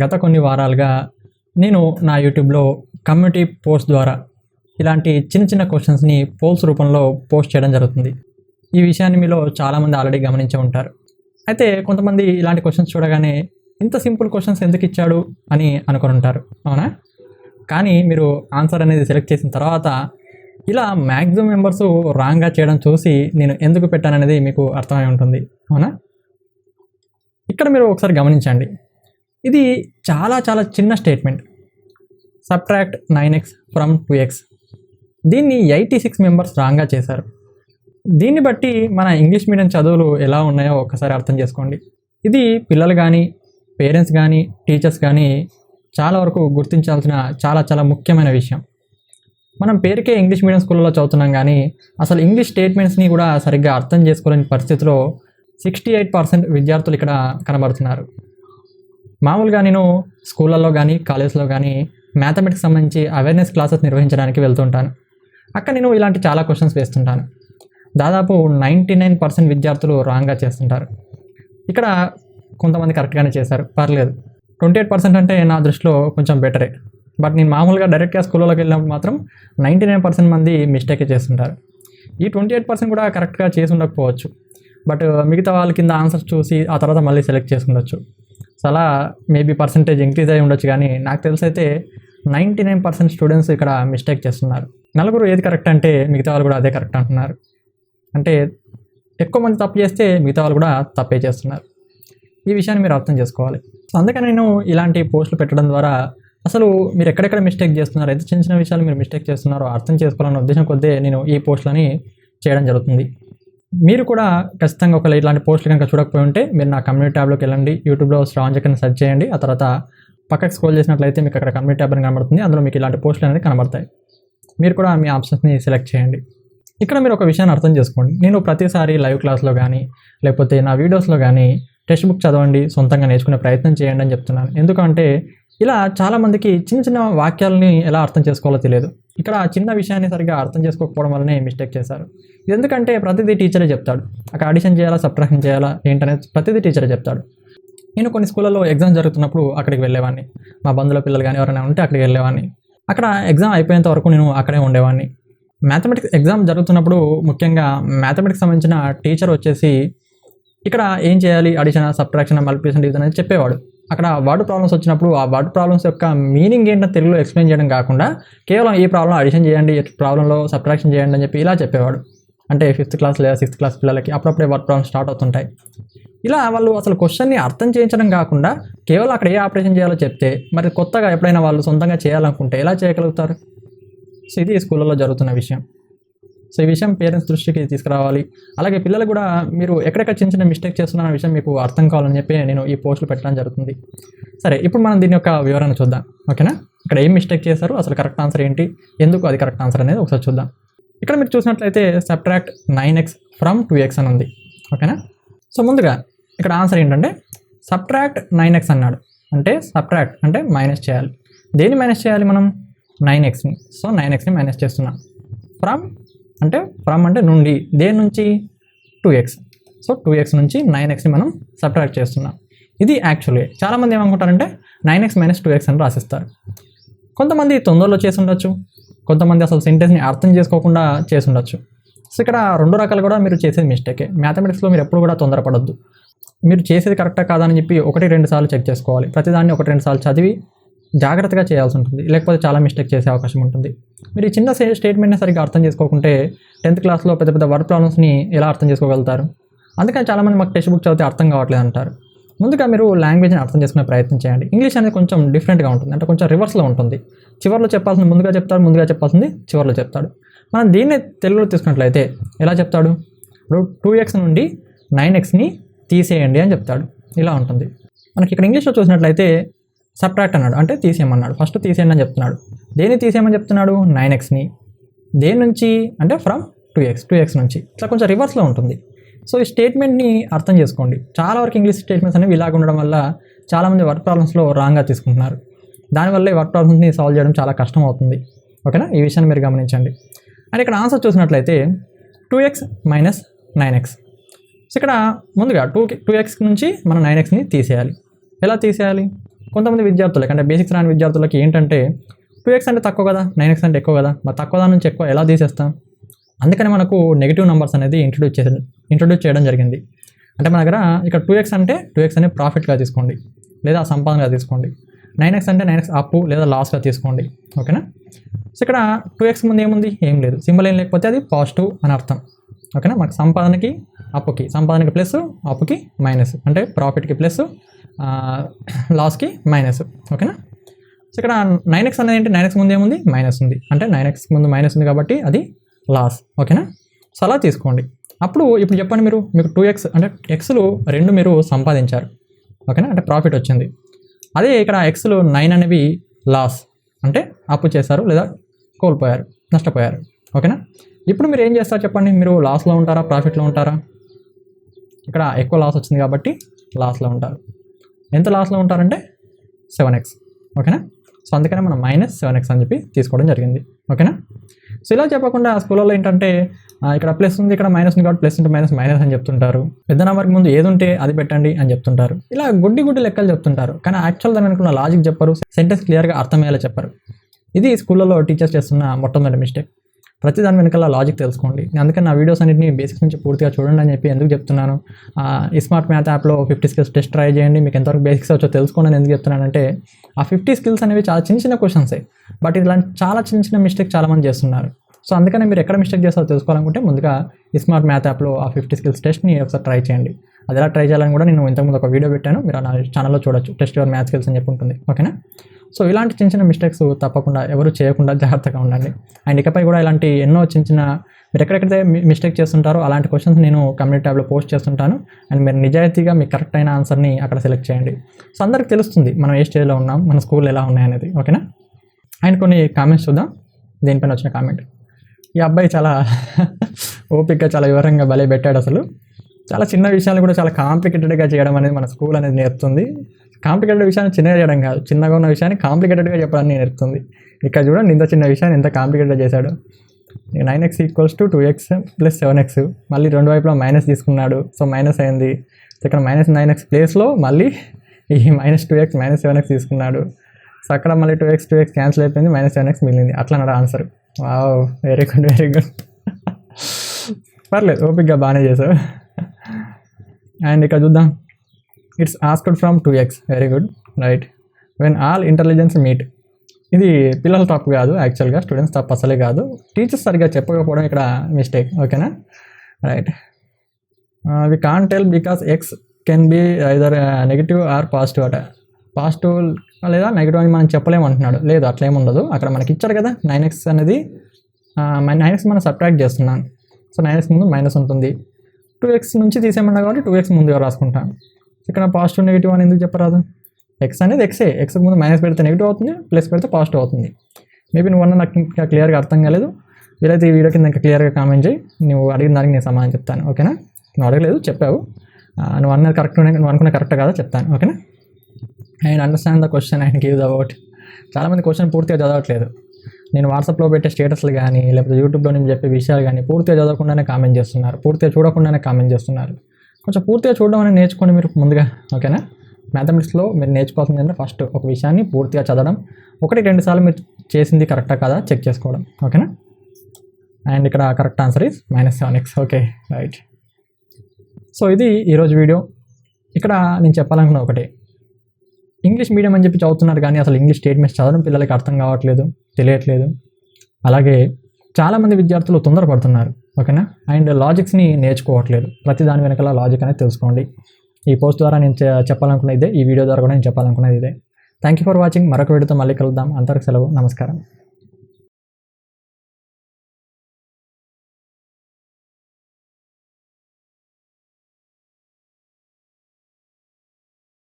గత కొన్ని వారాలుగా నేను నా యూట్యూబ్లో కమ్యూనిటీ పోస్ట్ ద్వారా ఇలాంటి చిన్న చిన్న క్వశ్చన్స్ని పోల్స్ రూపంలో పోస్ట్ చేయడం జరుగుతుంది. ఈ విషయాన్ని మీలో చాలామంది ఆల్రెడీ గమనించే ఉంటారు. అయితే కొంతమంది ఇలాంటి క్వశ్చన్స్ చూడగానే ఇంత సింపుల్ క్వశ్చన్స్ ఎందుకు ఇచ్చాడు అని అనుకొని ఉంటారు, అవునా? కానీ మీరు ఆన్సర్ అనేది సెలెక్ట్ చేసిన తర్వాత ఇలా మ్యాక్సిమం మెంబర్స్ రాంగ్గా చేయడం చూసి నేను ఎందుకు పెట్టాననేది మీకు అర్థమై ఉంటుంది, అవునా? ఇక్కడ మీరు ఒకసారి గమనించండి. ఇది చాలా చాలా చిన్న statement. Subtract 9x from 2x. దీన్ని 86 మెంబర్స్ రాంగ్గా చేశారు. దీన్ని బట్టి మన ఇంగ్లీష్ మీడియం చదువులు ఎలా ఉన్నాయో ఒకసారి అర్థం చేసుకోండి. ఇది పిల్లలు కానీ, పేరెంట్స్ కానీ, టీచర్స్ కానీ చాలా వరకు గుర్తించాల్సిన చాలా చాలా ముఖ్యమైన విషయం. మనం పేరుకే ఇంగ్లీష్ మీడియం స్కూల్లో చదువుతున్నాం కానీ అసలు ఇంగ్లీష్ స్టేట్మెంట్స్ని కూడా సరిగ్గా అర్థం చేసుకోలేని పరిస్థితిలో 68% విద్యార్థులు ఇక్కడ కనబడుతున్నారు. మామూలుగా నేను స్కూళ్ళల్లో కానీ కాలేజ్లో కానీ మ్యాథమెటిక్స్ సంబంధించి అవేర్నెస్ క్లాసెస్ నిర్వహించడానికి వెళ్తుంటాను. అక్కడ నేను ఇలాంటి చాలా క్వశ్చన్స్ వేస్తుంటాను. దాదాపు 99% విద్యార్థులు రాంగ్గా చేస్తుంటారు. ఇక్కడ కొంతమంది కరెక్ట్గానే చేశారు, పర్లేదు. 28% అంటే నా దృష్టిలో కొంచెం బెటరే. బట్ నేను మామూలుగా డైరెక్ట్గా స్కూల్లోకి వెళ్ళినప్పుడు మాత్రం 99% మంది మిస్టేకే చేస్తుంటారు. ఈ 28% కూడా కరెక్ట్గా చేసి ఉండకపోవచ్చు. బట్ మిగతా వాళ్ళ కింద ఆన్సర్స్ చూసి ఆ తర్వాత మళ్ళీ సెలెక్ట్ చేసి ఉండొచ్చు. సో అలా మేబీ పర్సంటేజ్ ఇంక్రీజ్ అయి ఉండొచ్చు. కానీ నాకు తెలిసైతే 99% స్టూడెంట్స్ ఇక్కడ మిస్టేక్ చేస్తున్నారు. నలుగురు ఏది కరెక్ట్ అంటే మిగతా వాళ్ళు కూడా అదే కరెక్ట్ అంటున్నారు. అంటే ఎక్కువ మంది తప్పు చేస్తే మిగతా వాళ్ళు కూడా తప్పే చేస్తున్నారు. ఈ విషయాన్ని మీరు అర్థం చేసుకోవాలి. సో అందుకని నేను ఇలాంటి పోస్టులు పెట్టడం ద్వారా అసలు మీరు ఎక్కడెక్కడ మిస్టేక్ చేస్తున్నారు, అయితే చిన్న చిన్న విషయాలు మీరు మిస్టేక్ చేస్తున్నారో అర్థం చేసుకోవాలన్న ఉద్దేశం కొద్దీ నేను ఈ పోస్టులని చేయడం జరుగుతుంది. మీరు కూడా ఖచ్చితంగా ఒకవేళ ఇలాంటి పోస్టులు కనుక చూడకపోయి ఉంటే మీరు నా కమ్యూనిటీ ట్యాబ్లోకి వెళ్ళండి. యూట్యూబ్లో శ్రవణ్ జక్కని సెర్చ్ చేయండి. ఆ తర్వాత పక్కకి స్క్రోల్ చేసినట్లయితే మీకు అక్కడ కమ్యూనిటీ ట్యాబ్ అని కనబడుతుంది. అందులో మీకు ఇలాంటి పోస్టులు అనేది కనబడతాయి. మీరు కూడా మీ ఆప్షన్స్ని సెలెక్ట్ చేయండి. ఇక్కడ మీరు ఒక విషయాన్ని అర్థం చేసుకోండి. నేను ప్రతిసారి లైవ్ క్లాస్లో కానీ లేకపోతే నా వీడియోస్లో కానీ టెక్స్ట్ బుక్ చదవండి, సొంతంగా నేర్చుకునే ప్రయత్నం చేయండి అని చెప్తున్నాను. ఎందుకంటే ఇలా చాలామందికి చిన్న చిన్న వాక్యాలని ఎలా అర్థం చేసుకోవాలో తెలియదు. ఇక్కడ చిన్న విషయాన్ని సరిగ్గా అర్థం చేసుకోకపోవడం వల్లనే మిస్టేక్ చేశారు. ఇది ఎందుకంటే ప్రతిదీ టీచరే చెప్తాడు. అక్కడ అడిషన్ చేయాలా, సబ్ట్రాక్షన్ చేయాలా ఏంటనేది ప్రతిదీ టీచరే చెప్తాడు. నేను కొన్ని స్కూళ్ళలో ఎగ్జామ్ జరుగుతున్నప్పుడు అక్కడికి వెళ్ళేవాడిని. మా బంధువుల పిల్లలు కానీ ఎవరైనా ఉంటే అక్కడికి వెళ్ళేవాడిని. అక్కడ ఎగ్జామ్ అయిపోయేంత వరకు నేను అక్కడే ఉండేవాడిని. మ్యాథమెటిక్స్ ఎగ్జామ్ జరుగుతున్నప్పుడు ముఖ్యంగా మ్యాథమెటిక్స్ సంబంధించిన టీచర్ వచ్చేసి ఇక్కడ ఏం చేయాలి, అడిషన్, సబ్ట్రాక్షన్, మల్టిప్లికేషన్, డివిజన్ అనేది చెప్పేవాడు. అక్కడ వర్డ్ ప్రాబ్లమ్స్ వచ్చినప్పుడు ఆ వర్డ్ ప్రాబ్లమ్స్ యొక్క మీనింగ్ ఏంటో తెలుగులో ఎక్స్ప్లెయిన్ చేయడం కాకుండా కేవలం ఈ ప్రాబ్లం అడిషన్ చేయండి, ఈ ప్రాబ్లంలో సబ్ట్రాక్షన్ చేయండి అని చెప్పి ఇలా చెప్పేవాడు. అంటే 5th క్లాస్ లేదా 6th క్లాస్ పిల్లలకి అప్పుడప్పుడే వర్డ్ ప్రాబ్లమ్స్ స్టార్ట్ అవుతుంటాయి. ఇలా వాళ్ళు అసలు క్వశ్చన్ని అర్థం చేయించడం కాకుండా కేవలం అక్కడ ఏ ఆపరేషన్ చేయాలో చెప్తే మరి కొత్తగా ఎప్పుడైనా వాళ్ళు సొంతంగా చేయాలనుకుంటే ఎలా చేయగలుగుతారు? సో ఇది స్కూళ్ళలో జరుగుతున్న విషయం. సో ఈ విషయం పేరెంట్స్ దృష్టికి తీసుకురావాలి. అలాగే పిల్లలు కూడా మీరు ఎక్కడెక్కడ చిన్న చిన్న మిస్టేక్ చేస్తున్న విషయం మీకు అర్థం కావాలని చెప్పి నేను ఈ పోస్టులు పెట్టడం జరుగుతుంది. సరే, ఇప్పుడు మనం దీని యొక్క వివరణ చూద్దాం, ఓకేనా? ఇక్కడ ఏం మిస్టేక్ చేశారు, అసలు కరెక్ట్ ఆన్సర్ ఏంటి, ఎందుకు అది కరెక్ట్ ఆన్సర్ అనేది ఒకసారి చూద్దాం. ఇక్కడ మీరు చూసినట్లయితే సబ్ట్రాక్ట్ 9x ఫ్రమ్ 2x అని ఉంది, ఓకేనా? సో ముందుగా ఇక్కడ ఆన్సర్ ఏంటంటే సబ్ట్రాక్ట్ 9x అన్నాడు. అంటే సబ్ట్రాక్ట్ అంటే మైనస్ చేయాలి. దేన్ని మైనస్ చేయాలి మనం? 9xని. సో 9xని మైనస్ చేస్తున్నాం. ఫ్రమ్ అంటే నుండి, దేని నుంచి? 2x. సో 2x నుంచి 9xని మనం సబ్ట్రాక్ట్ చేస్తున్నాం. ఇది యాక్చువల్లీ చాలామంది ఏమనుకుంటారంటే 9x మైనస్ 2x అని రాసిస్తారు. కొంతమంది తొందరలో చేసి ఉండొచ్చు, కొంతమంది అసలు సెంటెన్స్ని అర్థం చేసుకోకుండా చేసి ఉండొచ్చు. సో ఇక్కడ రెండు రకాలు కూడా మీరు చేసేది మిస్టేకే. మ్యాథమెటిక్స్లో మీరు ఎప్పుడు కూడా తొందరపడొద్దు. మీరు చేసేది కరెక్టా కాదా అని చెప్పి 1-2 సార్లు చెక్ చేసుకోవాలి. ప్రతిదాన్ని 1-2 సార్లు చదివి జాగ్రత్తగా చేయాల్సి ఉంటుంది, లేకపోతే చాలా మిస్టేక్ చేసే అవకాశం ఉంటుంది. మీరు ఈ చిన్న స్టేట్మెంట్ని సరిగ్గా అర్థం చేసుకోకుంటే 10th క్లాస్లో పెద్ద పెద్ద వర్డ్ ప్రాబ్లమ్స్ని ఎలా అర్థం చేసుకోగలుగుతారు? అందుకని చాలామంది మాకు టెక్స్ట్ బుక్ చదివితే అర్థం కావట్లేదు అంటారు. ముందుగా మీరు లాంగ్వేజ్ని అర్థం చేసుకునే ప్రయత్నం చేయండి. ఇంగ్లీష్ అనేది కొంచెం డిఫరెంట్గా ఉంటుంది, అంటే కొంచెం రివర్స్లో ఉంటుంది. చివరిలో చెప్పాల్సింది ముందుగా చెప్తాడు, ముందుగా చెప్పాల్సింది చివరిలో చెప్తాడు. మనం దీన్నే తెలుగులో తీసుకున్నట్లయితే ఎలా చెప్తాడు? 2x నుండి 9xని తీసేయండి అని చెప్తాడు. ఇలా ఉంటుంది. మనకి ఇక్కడ ఇంగ్లీష్లో చూసినట్లయితే సబ్ట్రాక్ట్ అన్నాడు, అంటే తీసేయమన్నాడు. ఫస్ట్ తీసేయండి అని చెప్తున్నాడు. దేన్ని తీసేయమని చెప్తున్నాడు? 9xని. దేని నుంచి అంటే ఫ్రమ్ 2x నుంచి. ఇట్లా కొంచెం రివర్స్లో ఉంటుంది. సో ఈ స్టేట్మెంట్ని అర్థం చేసుకోండి. చాలా వరకు ఇంగ్లీష్ స్టేట్మెంట్స్ అనేవి ఇలాగ ఉండడం వల్ల చాలామంది వర్డ్ ప్రాబ్లమ్స్లో రాంగ్గా తీసుకుంటున్నారు. దానివల్ల ఈ వర్డ్ ప్రాబ్లమ్స్ని సాల్వ్ చేయడం చాలా కష్టం అవుతుంది, ఓకేనా? ఈ విషయాన్ని మీరు గమనించండి. అండ్ ఇక్కడ ఆన్సర్ చూసినట్లయితే 2x మైనస్ 9x. సో ఇక్కడ ముందుగా 2x నుంచి మనం 9xని తీసేయాలి. ఎలా తీసేయాలి? కొంతమంది విద్యార్థులకి అంటే బేసిక్స్ రాని విద్యార్థులకి ఏంటంటే 2x అంటే తక్కువ కదా, 9x అంటే ఎక్కువ కదా, మరి తక్కువ దాని నుంచి ఎక్కువ ఎలా తీసేస్తాం? అందుకని మనకు నెగిటివ్ నెంబర్స్ అనేది ఇంట్రొడ్యూస్ చేయడం జరిగింది. అంటే మన దగ్గర ఇక్కడ 2x అంటే 2x అనే ప్రాఫిట్గా తీసుకోండి లేదా సంపాదనగా తీసుకోండి. 9x అంటే 9x అప్పు లేదా లాస్గా తీసుకోండి. ఓకేనా? సో ఇక్కడ 2x ముందు ఏముంది? ఏం లేదు. సింబల్ ఏం లేకపోతే అది పాజిటివ్ అని అర్థం. ఓకేనా? మనకు సంపాదనకి అప్పుకి, సంపాదనకి ప్లస్ అప్పుకి మైనస్, అంటే ప్రాఫిట్కి ప్లస్ లాస్కి మైనస్. ఓకేనా? సో ఇక్కడ 9x అనేది ఏంటి? 9x ముందు ఏముంది? మైనస్ ఉంది. అంటే 9x ముందు మైనస్ ఉంది కాబట్టి అది లాస్. ఓకేనా? సో అలా తీసుకోండి. అప్పుడు ఇప్పుడు చెప్పండి, మీకు 2x అంటే ఎక్స్లు 2 మీరు సంపాదించారు. ఓకేనా? అంటే ప్రాఫిట్ వచ్చింది. అదే ఇక్కడ ఎక్స్లు 9 అనేవి లాస్, అంటే అప్పు చేశారు లేదా కోల్పోయారు, నష్టపోయారు. ఓకేనా? ఇప్పుడు మీరు ఏం చేస్తారు చెప్పండి? మీరు లాస్లో ఉంటారా, ప్రాఫిట్లో ఉంటారా? ఇక్కడ ఎక్కువ లాస్ వచ్చింది కాబట్టి లాస్లో ఉంటారు. ఎంత లాస్లో ఉంటారంటే 7x. ఓకేనా? సో అందుకనే మనం -7x అని చెప్పి తీసుకోవడం జరిగింది. ఓకేనా? సో ఇలా చెప్పకుండా స్కూల్లో ఏంటంటే ఇక్కడ ప్లస్ ఉంది, ఇక్కడ మైనస్ ఉంది కాబట్టి ప్లస్ ఇంటూ మైనస్ మైనస్ అని చెప్తుంటారు. పెద్ద నెంబర్కి ముందు ఏది ఉంటే అది పెట్టండి అని చెప్తుంటారు. ఇలా గుడ్డి లెక్కలు చెప్తుంటారు. కానీ యాక్చువల్ దాని వెనుకున్న లాజిక్ చెప్పరు, సెంటెన్స్ క్లియర్గా అర్థమయ్యేలా చెప్పరు. ఇది స్కూళ్ళలో టీచర్స్ చేస్తున్న మొట్టమొదటి మిస్టేక్. ప్రతి దాని వెనకాల లాజిక్ తెలుసుకోండి. అందుకని నా వీడియోస్ అన్నింటినీ బేసిక్స్ నుంచి పూర్తిగా చూడండి అని చెప్పి ఎందుకు చెప్తున్నాను. ఈ స్మార్ట్ మ్యాథ్ యాప్లో 50 స్కిల్స్ టెస్ట్ ట్రై చేయండి, మీకు ఎంతవరకు బేసిక్స్ వచ్చో తెలుసుకోండి అని ఎందుకు చెప్తున్నానంటే ఆ 50 స్కిల్స్ అనేవి చాలా చిన్న క్వశ్చన్సే, బట్ ఇలాంటి చాలా చిన్న మిస్టేక్ చాలామంది చేస్తున్నారు. సో అందుకని మీరు ఎక్కడ మిస్టేక్ చేస్తారో తెలుసుకోవాలనుకుంటే ముందుగా ఈ స్మార్ట్ మ్యాథ్ యాప్లో ఆ 50 స్కిల్స్ టెస్ట్ని ఒకసారి ట్రై చేయండి. అది ఎలా ట్రై చేయాలని కూడా నేను ఇంతకుముందు ఒక వీడియో పెట్టాను, మీరు నా ఛానల్లో చూడొచ్చు. టెస్ట్ యువర్ మ్యాథ్ స్కిల్స్ అని చెప్పి ఉంటుంది. ఓకేనా? సో ఇలాంటి చిన్న మిస్టేక్స్ తప్పకుండా ఎవరు చేయకుండా జాగ్రత్తగా ఉండండి. అండ్ ఇకపై కూడా ఇలాంటి ఎన్నో మీరు ఎక్కడెక్కడైతే మిస్టేక్ చేస్తుంటారో అలాంటి క్వశ్చన్స్ నేను కమ్యూనిటీ ట్యాబ్లో పోస్ట్ చేస్తుంటాను. అండ్ మీరు నిజాయితీగా మీకు కరెక్ట్ అయిన ఆన్సర్ని అక్కడ సెలెక్ట్ చేయండి. సో అందరికి తెలుస్తుంది మనం ఏ స్టేజ్లో ఉన్నాం, మన స్కూల్ ఎలా ఉన్నాయనేది. ఓకేనా? అండ్ కొన్ని కామెంట్స్ చూద్దాం. దీనిపైన వచ్చిన కామెంట్, ఈ అబ్బాయి చాలా ఓపికగా చాలా వివరంగా భలే పెట్టాడు. అసలు చాలా చిన్న విషయాలు కూడా చాలా కాంప్లికేటెడ్గా చేయడం అనేది మన స్కూల్ అనేది నేర్పుతుంది. కాంప్లికేటెడ్ విషయాన్ని చిన్నగా చేయడం కాదు, చిన్నగా ఉన్న విషయాన్ని కాంప్లికేటెడ్గా చెప్పడాన్ని నేర్పుతుంది. ఇక్కడ చూడండి, ఇంత చిన్న విషయాన్ని ఎంత కాంప్లికేటెడ్గా చేశాడు. 9x = 2x + 7x, మళ్ళీ రెండు వైపులా మైనస్ తీసుకున్నాడు. సో మైనస్ అయింది. ఇక్కడ -9x ప్లేస్లో మళ్ళీ ఈ -2x -7x తీసుకున్నాడు. సో అక్కడ మళ్ళీ 2x క్యాన్సిల్ అయిపోయింది, -7x మిగిలింది. అట్లా అన్నాడు ఆన్సర్. Wow, very good. పర్లేదు, ఓపిక్గా బాగానే చేసావు. అండ్ ఇక్కడ చూద్దాం, it's asked from 2x. Very good, right. When all intelligence meet. ఇది పిల్లల తప్పు కాదు, యాక్చువల్గా స్టూడెంట్స్ తప్పు అసలే కాదు, టీచర్స్ సరిగ్గా చెప్పకపోవడం ఇక్కడ మిస్టేక్. ఓకేనా? Right. We can't tell because X can be either negative or positive అట. పాజిటివ్ లేదా నెగిటివ్ అని మనం చెప్పలేము అంటున్నాడు. లేదు, అట్లా ఏమి ఉండదు. అక్కడ మనకి ఇచ్చాడు కదా 9x అనేది, 9x మనం సబ్ట్రాక్ట్ చేస్తున్నాను. సో 9x ముందు మైనస్ ఉంటుంది. 2x నుంచి తీసేయమన్నా కాబట్టి 2x ముందుగా రాసుకుంటాను. ఇక్కడ పాజిటివ్ నెగిటివ్ అని ఎందుకు చెప్పరాదు? ఎక్స్ అనేది ఎక్సే, ఎక్స్కి ముందు మైనస్ పెడితే నెగిటివ్ అవుతుంది, ప్లస్ పెడితే పాజిటివ్ అవుతుంది. మేబీ నువ్వు అన్న నాకు ఇంకా క్లియర్గా అర్థం కాలేదు. వీలైతే ఈ వీడియో కింద ఇంకా క్లియర్గా కామెంట్ చేయి, నువ్వు అడిగిన దానికి నేను సమాధానం చెప్తాను. ఓకేనా? నువ్వు అడగలేదు, చెప్పావు. నువ్వు అన్నది కరెక్ట్, నువ్వు అనుకున్న కరెక్ట్ కాదా చెప్తాను. ఓకేనా? And understand the question and give the word. చాలామంది క్వశ్చన్ పూర్తిగా చదవట్లేదు. నేను వాట్సాప్లో పెట్టే స్టేటస్లు కానీ లేకపోతే యూట్యూబ్లో నేను చెప్పే విషయాలు కానీ పూర్తిగా చదవకుండానే కామెంట్ చేస్తున్నారు, పూర్తిగా చూడకుండానే కామెంట్ చేస్తున్నారు. కొంచెం పూర్తిగా చూడడం అనేది నేర్చుకోండి మీరు ముందుగా. ఓకేనా? మ్యాథమెటిక్స్లో మీరు నేర్చుకోవాల్సింది అంటే ఫస్ట్ ఒక విషయాన్ని పూర్తిగా చదవడం, 1-2 సార్లు మీరు చేసింది కరెక్టా కాదా చెక్ చేసుకోవడం. ఓకేనా? అండ్ ఇక్కడ correct answer is -7x. Okay, right. So ఇది ఈరోజు వీడియో. ఇక్కడ నేను చెప్పాలనుకున్న ఒకటే, ఇంగ్లీష్ మీడియం అని చెప్పి చదువుతున్నారు కానీ అసలు ఇంగ్లీష్ స్టేట్మెంట్స్ చదవడం పిల్లలకి అర్థం కావట్లేదు, తెలియట్లేదు. అలాగే చాలామంది విద్యార్థులు తొందరపడుతున్నారు. ఓకేనా? అండ్ లాజిక్స్ని నేర్చుకోవట్లేదు. ప్రతి దాని వెనకాల లాజిక్ అనేది తెలుసుకోండి. ఈ పోస్ట్ ద్వారా నేను చెప్పాలనుకున్నది ఇదే, ఈ వీడియో ద్వారా కూడా నేను చెప్పాలనుకున్నది ఇదే. Thank you for watching. మరొక వీడియోతో మళ్ళీ కలుద్దాం. అంతవరకు సెలవు, నమస్కారం.